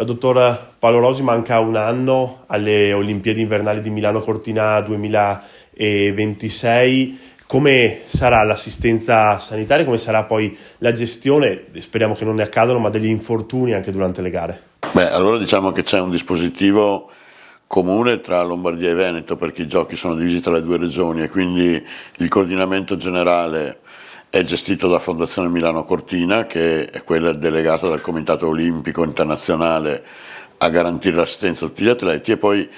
dottor Paolo Rosi, manca un anno alle Olimpiadi invernali di Milano Cortina 2026. Come sarà l'assistenza sanitaria? Come sarà poi la gestione? Speriamo che non ne accadano, ma degli infortuni anche durante le gare. Allora diciamo che c'è un dispositivo comune tra Lombardia e Veneto, perché i giochi sono divisi tra le due regioni e quindi il coordinamento generale è gestito da Fondazione Milano Cortina, che è quella delegata dal Comitato Olimpico Internazionale a garantire l'assistenza a tutti gli atleti, e poi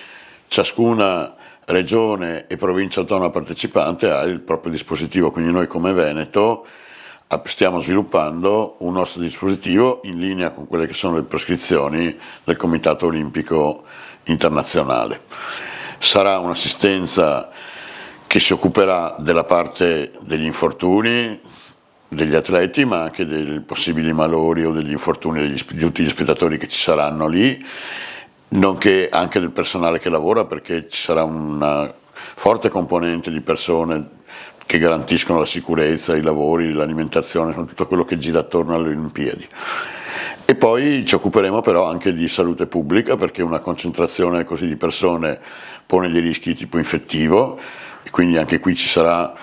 ciascuna regione e provincia autonoma partecipante ha il proprio dispositivo. Quindi noi come Veneto stiamo sviluppando un nostro dispositivo in linea con quelle che sono le prescrizioni del Comitato Olimpico Internazionale. Sarà un'assistenza che si occuperà della parte degli infortuni degli atleti, ma anche dei possibili malori o degli infortuni di tutti gli spettatori che ci saranno lì, nonché anche del personale che lavora, perché ci sarà una forte componente di persone che garantiscono la sicurezza, i lavori, l'alimentazione, tutto quello che gira attorno alle Olimpiadi. E poi ci occuperemo però anche di salute pubblica, perché una concentrazione così di persone pone dei rischi di tipo infettivo, e quindi anche qui ci sarà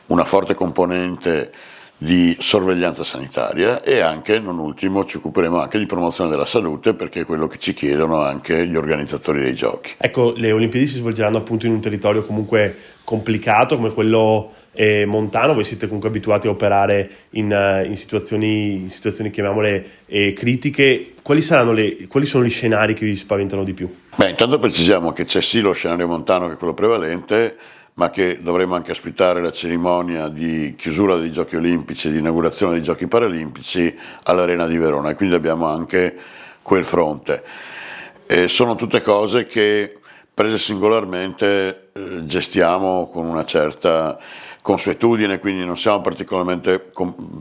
una forte componente di sorveglianza sanitaria, e anche, non ultimo, ci occuperemo anche di promozione della salute, perché è quello che ci chiedono anche gli organizzatori dei giochi. Ecco, le Olimpiadi si svolgeranno appunto in un territorio comunque complicato come quello montano. Voi siete comunque abituati a operare in situazioni chiamiamole critiche. Quali sono gli scenari che vi spaventano di più? Intanto precisiamo che c'è sì lo scenario montano, che è quello prevalente, ma che dovremo anche ospitare la cerimonia di chiusura dei Giochi Olimpici e di inaugurazione dei Giochi Paralimpici all'Arena di Verona, e quindi abbiamo anche quel fronte. Sono tutte cose che prese singolarmente gestiamo con una certa consuetudine, quindi non siamo particolarmente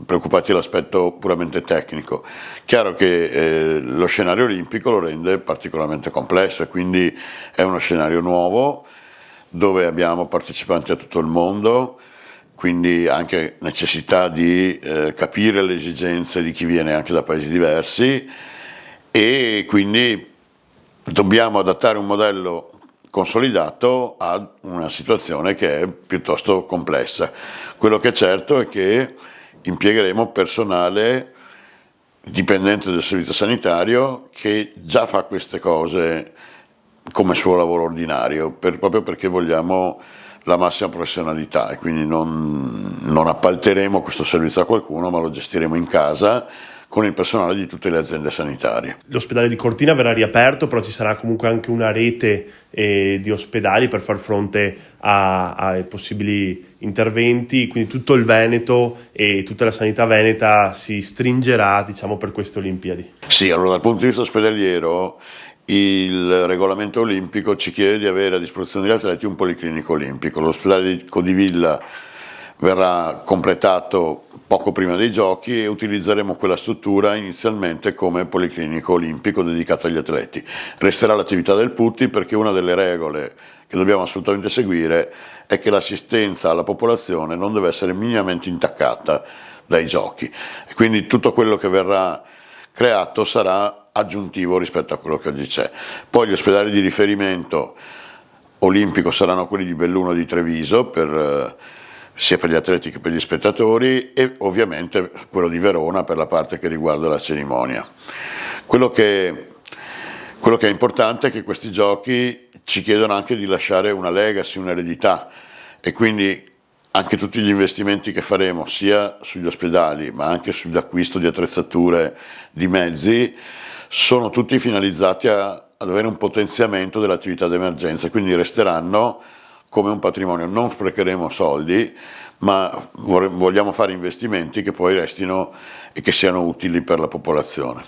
preoccupati dell'aspetto puramente tecnico. Chiaro che lo scenario olimpico lo rende particolarmente complesso, e quindi è uno scenario nuovo dove abbiamo partecipanti da tutto il mondo, quindi anche necessità di capire le esigenze di chi viene anche da paesi diversi, e quindi dobbiamo adattare un modello consolidato a una situazione che è piuttosto complessa. Quello che è certo è che impiegheremo personale dipendente del servizio sanitario che già fa queste cose come suo lavoro ordinario, proprio perché vogliamo la massima professionalità, e quindi non appalteremo questo servizio a qualcuno, ma lo gestiremo in casa con il personale di tutte le aziende sanitarie. L'ospedale di Cortina verrà riaperto, però ci sarà comunque anche una rete di ospedali per far fronte ai possibili interventi, quindi tutto il Veneto e tutta la sanità veneta si stringerà, diciamo, per queste Olimpiadi. Sì, allora dal punto di vista ospedaliero il regolamento olimpico ci chiede di avere a disposizione degli atleti un policlinico olimpico. L'ospedale di Codivilla verrà completato poco prima dei giochi e utilizzeremo quella struttura inizialmente come policlinico olimpico dedicato agli atleti. Resterà l'attività del Putti, perché una delle regole che dobbiamo assolutamente seguire è che l'assistenza alla popolazione non deve essere minimamente intaccata dai giochi, e quindi tutto quello che verrà creato sarà aggiuntivo rispetto a quello che oggi c'è. Poi gli ospedali di riferimento olimpico saranno quelli di Belluno e di Treviso, sia per gli atleti che per gli spettatori, e ovviamente quello di Verona per la parte che riguarda la cerimonia. Quello che è importante è che questi giochi ci chiedono anche di lasciare una legacy, un'eredità, e quindi anche tutti gli investimenti che faremo sia sugli ospedali ma anche sull'acquisto di attrezzature, di mezzi, sono tutti finalizzati ad avere un potenziamento dell'attività d'emergenza, quindi resteranno come un patrimonio. Non sprecheremo soldi, ma vogliamo fare investimenti che poi restino e che siano utili per la popolazione.